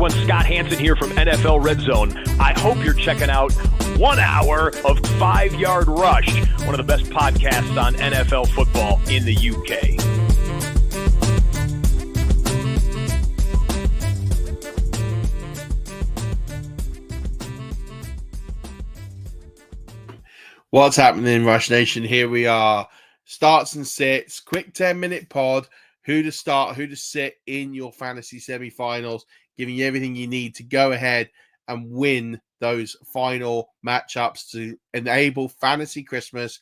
everyone. Scott Hansen here from NFL Red Zone. I hope you're checking out 1 hour of 5-Yard Rush, one of the best podcasts on NFL football in the UK. What's happening, Rush Nation? Here we are. Starts and sits. Quick 10-minute pod. Who to start, who to sit in your fantasy semifinals, giving you everything you need to go ahead and win those final matchups to enable Fantasy Christmas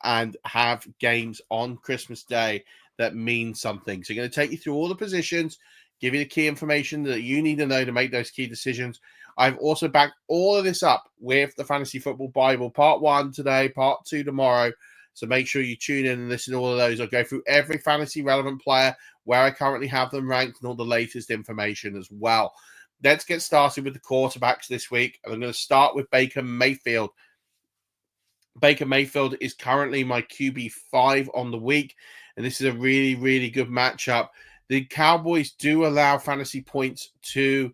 and have games on Christmas Day that mean something. So, we're going to take you through all the positions, give you the key information that you need to know to make those key decisions. I've also backed all of this up with the Fantasy Football Bible, part 1 today, part 2 tomorrow. So make sure you tune in and listen to all of those. I'll go through every fantasy relevant player, where I currently have them ranked, and all the latest information as well. Let's get started with the quarterbacks this week. I'm going to start with Baker Mayfield. Baker Mayfield is currently my QB5 on the week, and this is a really, really good matchup. The Cowboys do allow fantasy points to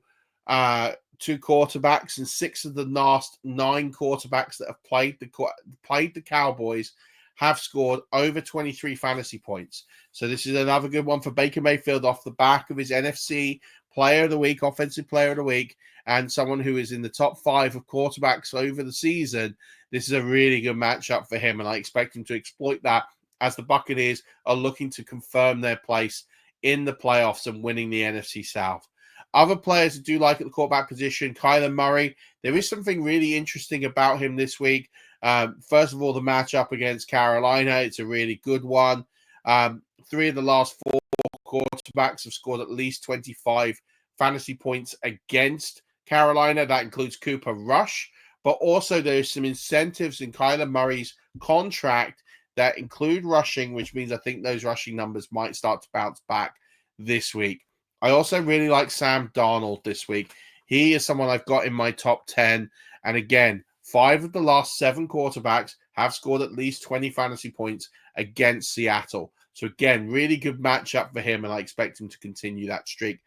two quarterbacks, and 6 of the last 9 quarterbacks that have played the Cowboys have scored over 23 fantasy points. So this is another good one for Baker Mayfield off the back of his NFC Player of the Week, Offensive Player of the Week, and someone who is in the top 5 of quarterbacks over the season. This is a really good matchup for him, and I expect him to exploit that as the Buccaneers are looking to confirm their place in the playoffs and winning the NFC South. Other players that do like at the quarterback position, Kyler Murray. There is something really interesting about him this week. First of all, the matchup against Carolina. It's a really good one. 3 of the last 4 quarterbacks have scored at least 25 fantasy points against Carolina. That includes Cooper Rush. But also there's some incentives in Kyler Murray's contract that include rushing, which means I think those rushing numbers might start to bounce back this week. I also really like Sam Darnold this week. He is someone I've got in my top 10. And again, 5 of the last 7 quarterbacks have scored at least 20 fantasy points against Seattle. So again, really good matchup for him, and I expect him to continue that streak.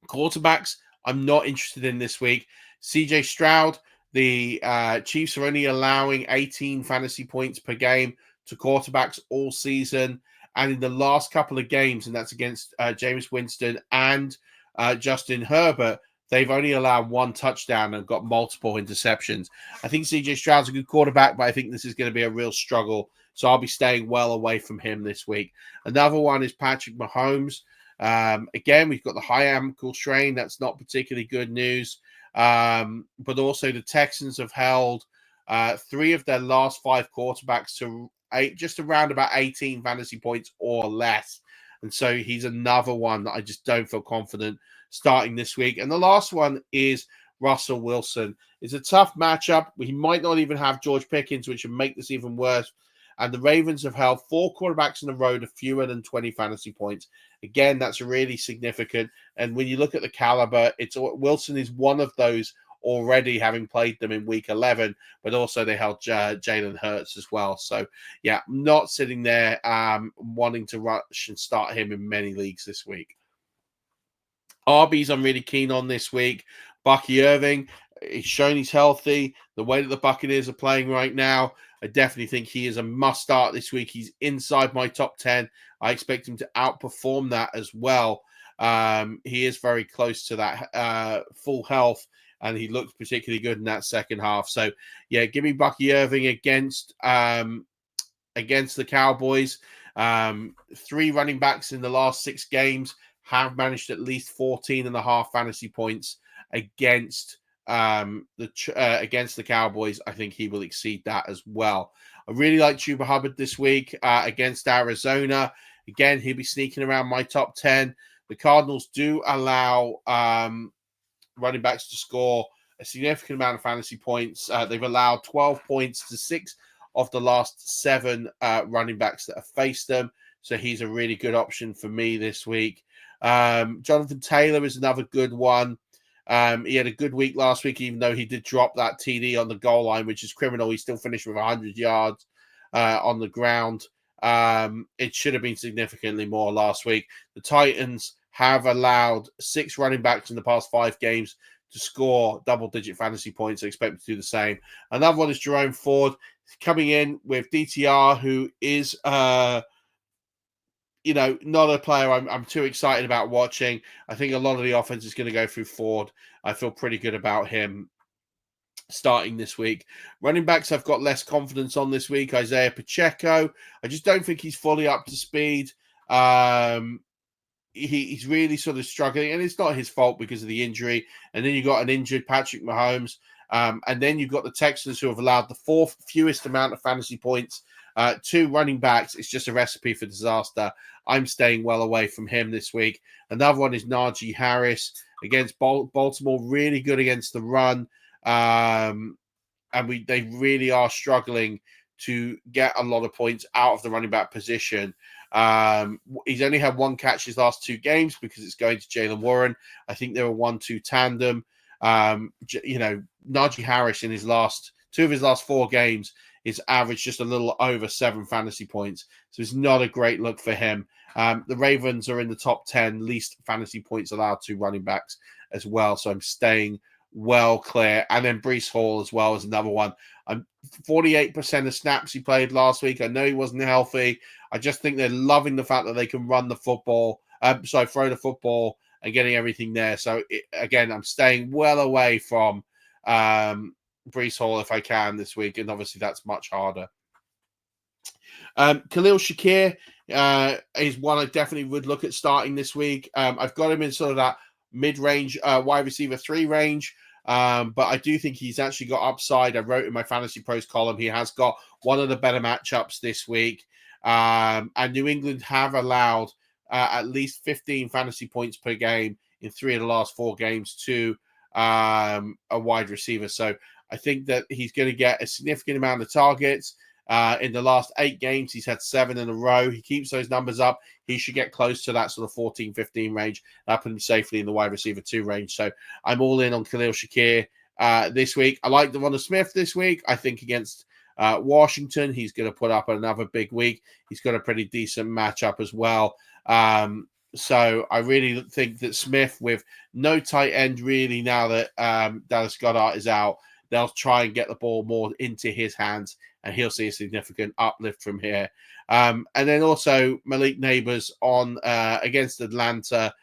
Quarterbacks, I'm not interested in this week. CJ Stroud, the Chiefs are only allowing 18 fantasy points per game to quarterbacks all season. And in the last couple of games, and that's against Jameis Winston and Justin Herbert, they've only allowed 1 touchdown and got multiple interceptions. I think CJ Stroud's a good quarterback, but I think this is going to be a real struggle. So I'll be staying well away from him this week. Another one is Patrick Mahomes. Again, we've got the high ankle strain. That's not particularly good news. But also the Texans have held 3 of their last 5 quarterbacks to just around about 18 fantasy points or less. And so he's another one that I just don't feel confident starting this week. And the last one is Russell Wilson. It's a tough matchup. He might not even have George Pickens, which would make this even worse. And the Ravens have held 4 quarterbacks in a row to fewer than 20 fantasy points. Again, that's really significant. And when you look at the caliber, Wilson is one of those already, having played them in week 11, but also they held Jalen Hurts as well. So, yeah, not sitting there wanting to rush and start him in many leagues this week. RBs I'm really keen on this week. Bucky Irving, he's shown he's healthy. The way that the Buccaneers are playing right now, I definitely think he is a must start this week. He's inside my top 10. I expect him to outperform that as well. He is very close to that full health, and he looked particularly good in that second half. So, yeah, give me Bucky Irving against the Cowboys. 3 running backs in the last 6 games have managed at least 14 and a half fantasy points against the Cowboys. I think he will exceed that as well. I really like Chuba Hubbard this week against Arizona. Again, he'll be sneaking around my top 10. The Cardinals do allow running backs to score a significant amount of fantasy points. They've allowed 12 points to 6 of the last 7 running backs that have faced them. So he's a really good option for me this week. Jonathan Taylor is another good one. He had a good week last week, even though he did drop that TD on the goal line, which is criminal. He still finished with 100 yards on the ground. It should have been significantly more last week. The Titans have allowed 6 running backs in the past 5 games to score double-digit fantasy points. I expect to do the same. Another one is Jerome Ford coming in with DTR, who is not a player I'm too excited about watching. I think a lot of the offense is going to go through Ford. I feel pretty good about him starting this week. Running backs I've got less confidence on this week. Isaiah Pacheco. I just don't think he's fully up to speed. He's really sort of struggling, and it's not his fault because of the injury. And then you've got an injured Patrick Mahomes. And then you've got the Texans, who have allowed the 4th fewest amount of fantasy points to running backs. It's just a recipe for disaster. I'm staying well away from him this week. Another one is Najee Harris against Baltimore, really good against the run. And they really are struggling to get a lot of points out of the running back position. He's only had 1 catch his last 2 games because it's going to Jaylen Warren. I think they're a 1-2 tandem. Najee Harris in his last 2 of his last 4 games is averaged just a little over 7 fantasy points. So it's not a great look for him. The Ravens are in the top 10 least fantasy points allowed to running backs as well. So I'm staying well clear. And then Breece Hall as well is another one. 48% of snaps he played last week. I know he wasn't healthy. I just think they're loving the fact that they can run the football. Throw the football and getting everything there. So again, I'm staying well away from Breece Hall if I can this week, and obviously that's much harder. Khalil Shakir is one I definitely would look at starting this week. I've got him in sort of that mid-range wide receiver 3 range. But I do think he's actually got upside. I wrote in my Fantasy Pros column, he has got one of the better matchups this week. And New England have allowed at least 15 fantasy points per game in 3 of the last 4 games to a wide receiver. So I think that he's going to get a significant amount of targets. In the last 8 games, he's had 7 in a row. He keeps those numbers up. He should get close to that sort of 14, 15 range. That put him safely in the wide receiver 2 range. So I'm all in on Khalil Shakir this week. I like Devonta Smith this week. I think against Washington, he's going to put up another big week. He's got a pretty decent matchup as well. So I really think that Smith, with no tight end really now that Dallas Goedert is out, they'll try and get the ball more into his hands, and he'll see a significant uplift from here. And then also Malik Neighbors on against Atlanta.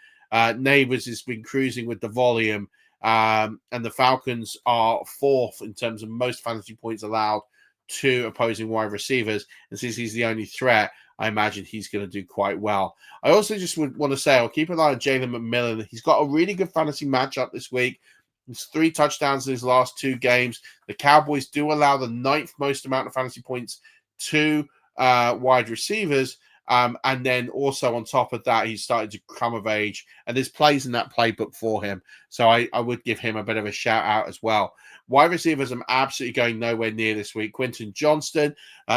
Neighbors has been cruising with the volume, and the Falcons are 4th in terms of most fantasy points allowed to opposing wide receivers. And since he's the only threat, I imagine he's going to do quite well. I also just would want to say I'll keep an eye on Jalen McMillan. He's got a really good fantasy matchup this week. He's 3 touchdowns in his last 2 games. The Cowboys do allow the 9th most amount of fantasy points to wide receivers. And then also on top of that, he's started to come of age. And there's plays in that playbook for him. So I would give him a bit of a shout out as well. Wide receivers, I'm absolutely going nowhere near this week. Quentin Johnston,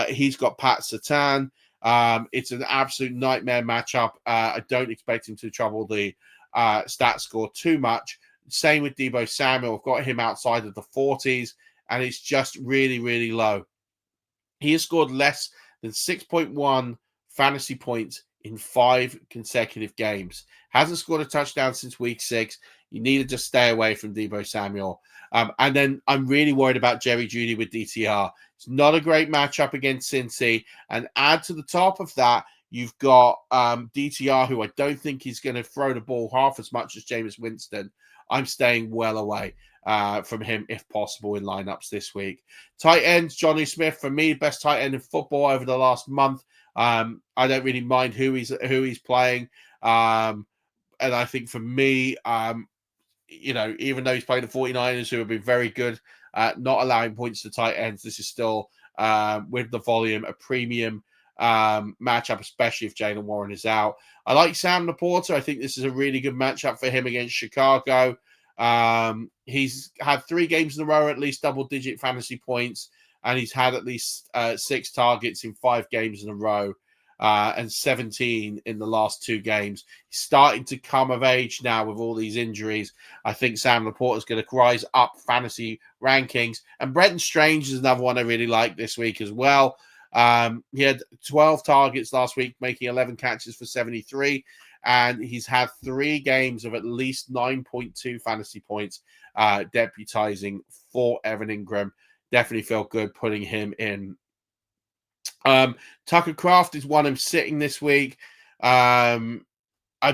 he's got Pat Surtain. It's an absolute nightmare matchup. I don't expect him to trouble the stat score too much. Same with Deebo Samuel. I've got him outside of the 40s, and it's just really, really low. He has scored less than 6.1 fantasy points in 5 consecutive games. Hasn't scored a touchdown since week 6. You need to just stay away from Deebo Samuel. And then I'm really worried about Jerry Jeudy with DTR. It's not a great matchup against Cincy. And add to the top of that, you've got DTR, who I don't think is going to throw the ball half as much as Jameis Winston. I'm staying well away from him, if possible, in lineups this week. Tight ends, Johnny Smith, for me, best tight end in football over the last month. I don't really mind who he's playing. And I think for me, even though he's playing the 49ers, who have been very good at not allowing points to tight ends, this is still, with the volume, a premium matchup, especially if Jaylen Warren is out. I like Sam Laporta. I think this is a really good matchup for him against Chicago. He's had 3 games in a row, at least double-digit fantasy points, and he's had at least 6 targets in 5 games in a row, and 17 in the last 2 games. He's starting to come of age now with all these injuries. I think Sam Laporta is going to rise up fantasy rankings. And Brenton Strange is another one I really like this week as well. He had 12 targets last week, making 11 catches for 73. and he's had 3 games of at least 9.2 fantasy points, deputizing for Evan Ingram. Definitely felt good putting him in. Tucker Kraft is one I'm sitting this week. I'm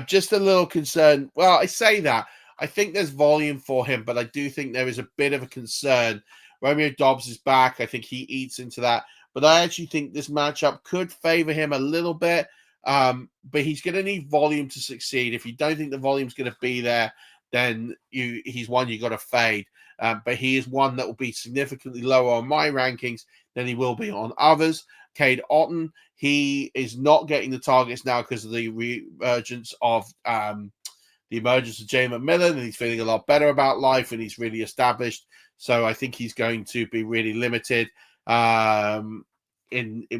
just a little concerned. Well, I say that. I think there's volume for him, but I do think there is a bit of a concern. Romeo Dobbs is back. I think he eats into that. But I actually think this matchup could favor him a little bit. But he's going to need volume to succeed. If you don't think the volume's going to be there, then he's one you got to fade. But he is one that will be significantly lower on my rankings than he will be on others. Cade Otton, he is not getting the targets now because of the reemergence of Jay McMillan, and he's feeling a lot better about life, and he's really established. So I think he's going to be really limited in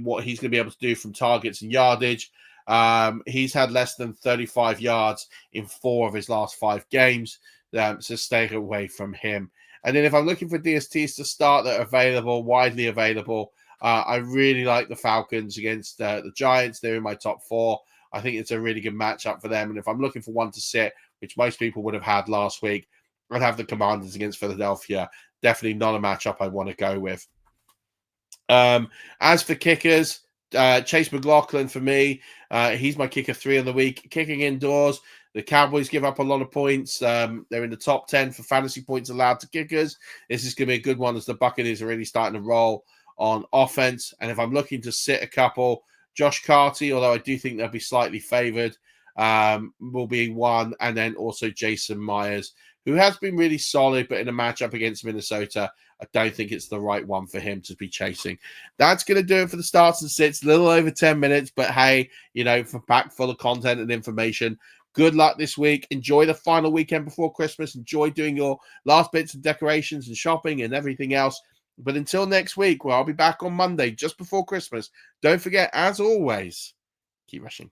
what he's going to be able to do from targets and yardage. He's had less than 35 yards in 4 of his last 5 games, so stay away from him. And then if I'm looking for DSTs to start that are available, widely available, I really like the Falcons against the Giants. They're in my top 4. I think it's a really good matchup for them. And if I'm looking for one to sit, which most people would have had last week, I'd have the Commanders against Philadelphia. Definitely not a matchup I want to go with. As for kickers, Chase McLaughlin for me, he's my kicker 3 on the week. Kicking indoors, the Cowboys give up a lot of points. They're in the top 10 for fantasy points allowed to kickers. This is going to be a good one as the Buccaneers are really starting to roll on offense. And if I'm looking to sit a couple, Josh Carty, although I do think they'll be slightly favored, will be one. And then also Jason Myers, who has been really solid, but in a matchup against Minnesota, I don't think it's the right one for him to be chasing. That's going to do it for the starts and sits. A little over 10 minutes, but hey, for packed full of content and information. Good luck this week. Enjoy the final weekend before Christmas. Enjoy doing your last bits of decorations and shopping and everything else. But until next week, where I'll be back on Monday, just before Christmas, don't forget, as always, keep rushing.